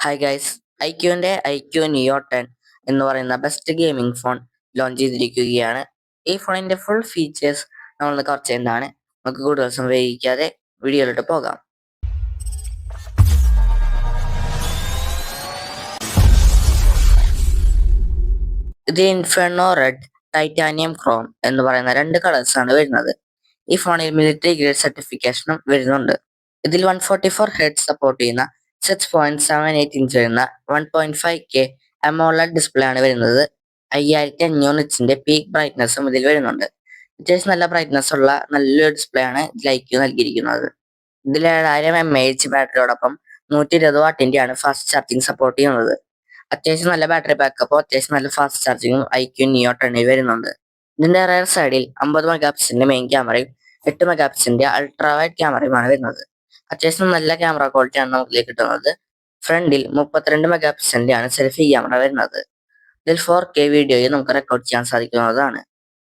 Hi guys, ഐക്യുവിന്റെ IQ നിയോ 10 എന്ന് പറയുന്ന best gaming phone launch ചെയ്തിരിക്കുകയാണ്. ഈ ഫോണിന്റെ ഫുൾ ഫീച്ചേഴ്സ് നമ്മൾ കവർ ചെയ്യുന്നതാണ്. നമുക്ക് കൂടുതൽ ദിവസം വൈകിക്കാതെ വീഡിയോയിലോട്ട് പോകാം. ഇത് ഇൻഫെർണോ റെഡ്, ടൈറ്റാനിയം ക്രോം എന്ന് പറയുന്ന രണ്ട് കളേഴ്സ് ആണ് വരുന്നത്. ഈ ഫോണിൽ മിലിറ്ററി ഗ്രേഡ് സർട്ടിഫിക്കേഷനും വരുന്നുണ്ട്. ഇതിൽ 144 ഹെർട്സ് സപ്പോർട്ട് ചെയ്യുന്ന 6.78 ഇഞ്ച് വരുന്ന 1.5K അമോലഡ് ഡിസ്പ്ലേ ആണ് വരുന്നത്. 5500 പീക്ക് ബ്രൈറ്റ്നസ്സും ഇതിൽ വരുന്നുണ്ട്. അത്യാവശ്യം നല്ല ബ്രൈറ്റ്നസ് ഉള്ള നല്ലൊരു ഡിസ്പ്ലേ ആണ് ഇതിൽ ഐക്യു നൽകിയിരിക്കുന്നത്. ഇതിൽ 7000 mAh ബാറ്ററിയോടൊപ്പം 120 വാട്ടിന്റെ ഫാസ്റ്റ് ചാർജിങ് സപ്പോർട്ട് ചെയ്യുന്നത്. അത്യാവശ്യം നല്ല ബാറ്ററി ബാക്കപ്പോ അത്യാവശ്യം നല്ല ഫാസ്റ്റ് ചാർജിങ്ങും ഐക്യു നിയോ 10 വരുന്നുണ്ട്. ഇതിന്റെ റയർ സൈഡിൽ 50 മെഗാപിക്സലിന്റെ മെയിൻ ക്യാമറയും 8 മെഗാപിക്സലിന്റെ അൾട്രാ വൈഡ് ക്യാമറയുമാണ് വരുന്നത്. അത്യാവശ്യം നല്ല ക്യാമറ ക്വാളിറ്റിയാണ് നമുക്ക് കിട്ടുന്നത്. ഫ്രണ്ടിൽ 32 മെഗാപിക്സലിന്റെ സെൽഫി ക്യാമറ വരുന്നത്. ഇതിൽ 4K വീഡിയോയും നമുക്ക് റെക്കോർഡ് ചെയ്യാൻ സാധിക്കുന്നതാണ്.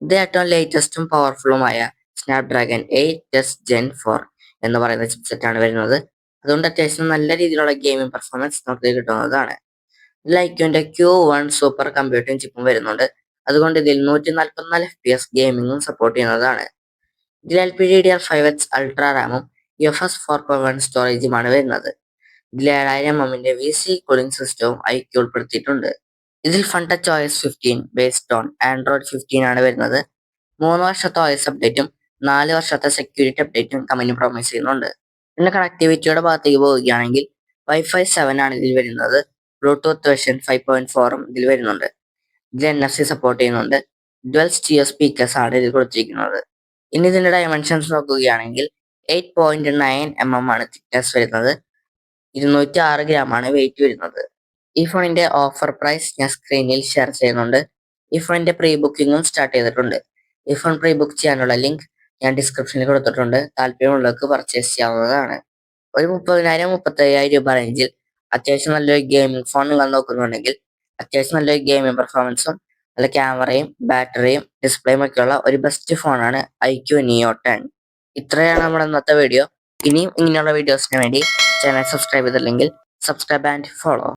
ഇത് ഏറ്റവും ലേറ്റസ്റ്റും പവർഫുള്ളുമായ സ്നാപ്ഡ്രാഗൺ 8s Gen 4 എന്ന് പറയുന്ന ചിപ്സെറ്റ് ആണ് വരുന്നത്. അതുകൊണ്ട് അത്യാവശ്യം നല്ല രീതിയിലുള്ള ഗെയിമിംഗ് പെർഫോമൻസ് നമുക്ക് കിട്ടുന്നതാണ്. ഇതിൽ ഐക്യുവിന്റെ Q1 സൂപ്പർ കമ്പ്യൂട്ടിംഗ് ചിപ്പും വരുന്നുണ്ട്. അതുകൊണ്ട് ഇതിൽ 144 FPS ഗെയിമിംഗും സപ്പോർട്ട് ചെയ്യുന്നതാണ്. ഇതിൽ LPDDR5H അൾട്രാ റാമും UFS 4.1 സ്റ്റോറേജുമാണ് വരുന്നത്. ഇതിൽ 7000 mAh VC കൂളിംഗ് സിസ്റ്റവും ഐക്യു ഉൾപ്പെടുത്തിയിട്ടുണ്ട്. ഇതിൽ ഫൺടച്ച് OS 15 ബേസ്ഡ് ഓൺ ആൻഡ്രോയിഡ് 15 ആണ് വരുന്നത്. 3 വർഷത്തെ OS അപ്ഡേറ്റും 4 വർഷത്തെ സെക്യൂരിറ്റി അപ്ഡേറ്റും കമ്പനി പ്രൊമൈസ് ചെയ്യുന്നുണ്ട്. പിന്നെ കണക്ടിവിറ്റിയുടെ ഭാഗത്തേക്ക് പോവുകയാണെങ്കിൽ Wi-Fi 7 ആണ് ഇതിൽ വരുന്നത്. ബ്ലൂടൂത്ത് വെർഷൻ 5.4ഉം ഇതിൽ വരുന്നുണ്ട്. ഇതിൽ NFC സപ്പോർട്ട് ചെയ്യുന്നുണ്ട്. ഡ്വൽ സ്റ്റീരിയോ സ്പീക്കേഴ്സ് ആണ് ഇതിൽ കൊടുത്തിരിക്കുന്നത്. ഇനി ഇതിന്റെ ഡയമെൻഷൻസ് നോക്കുകയാണെങ്കിൽ 8.9 mm ആണ് തിക്നെസ് വരുന്നത്. 206 gram ആണ് വെയിറ്റ് വരുന്നത്. ഈ ഫോണിന്റെ ഓഫർ പ്രൈസ് ഞാൻ സ്ക്രീനിൽ ഷെയർ ചെയ്യുന്നുണ്ട്. ഈ ഫോണിന്റെ പ്രീ ബുക്കിംഗും സ്റ്റാർട്ട് ചെയ്തിട്ടുണ്ട്. ഈ ഫോൺ പ്രീ ബുക്ക് ചെയ്യാനുള്ള ലിങ്ക് ഞാൻ ഡിസ്ക്രിപ്ഷനിൽ കൊടുത്തിട്ടുണ്ട്. താല്പര്യമുള്ളവർക്ക് പർച്ചേസ് ചെയ്യാവുന്നതാണ്. ഒരു 30,000-35,000 രൂപ റേഞ്ചിൽ അത്യാവശ്യം നല്ലൊരു ഗെയിമിംഗ് ഫോൺ നിങ്ങൾ നോക്കുന്നുണ്ടെങ്കിൽ അത്യാവശ്യം നല്ലൊരു ഗെയിമിംഗ് പെർഫോമൻസും നല്ല ക്യാമറയും ബാറ്ററിയും ഡിസ്പ്ലേയും ഒക്കെയുള്ള ഒരു ബെസ്റ്റ് ഫോണാണ് ഐക്യു നിയോ 10. ഇത്രയാണ് നമ്മുടെ ഇന്നത്തെ വീഡിയോ. ഇനിയും ഇങ്ങനെയുള്ള വീഡിയോസിന് വേണ്ടി ചാനൽ സബ്സ്ക്രൈബ് ചെയ്തില്ലെങ്കിൽ സബ്സ്ക്രൈബ് ആൻഡ് ഫോളോ.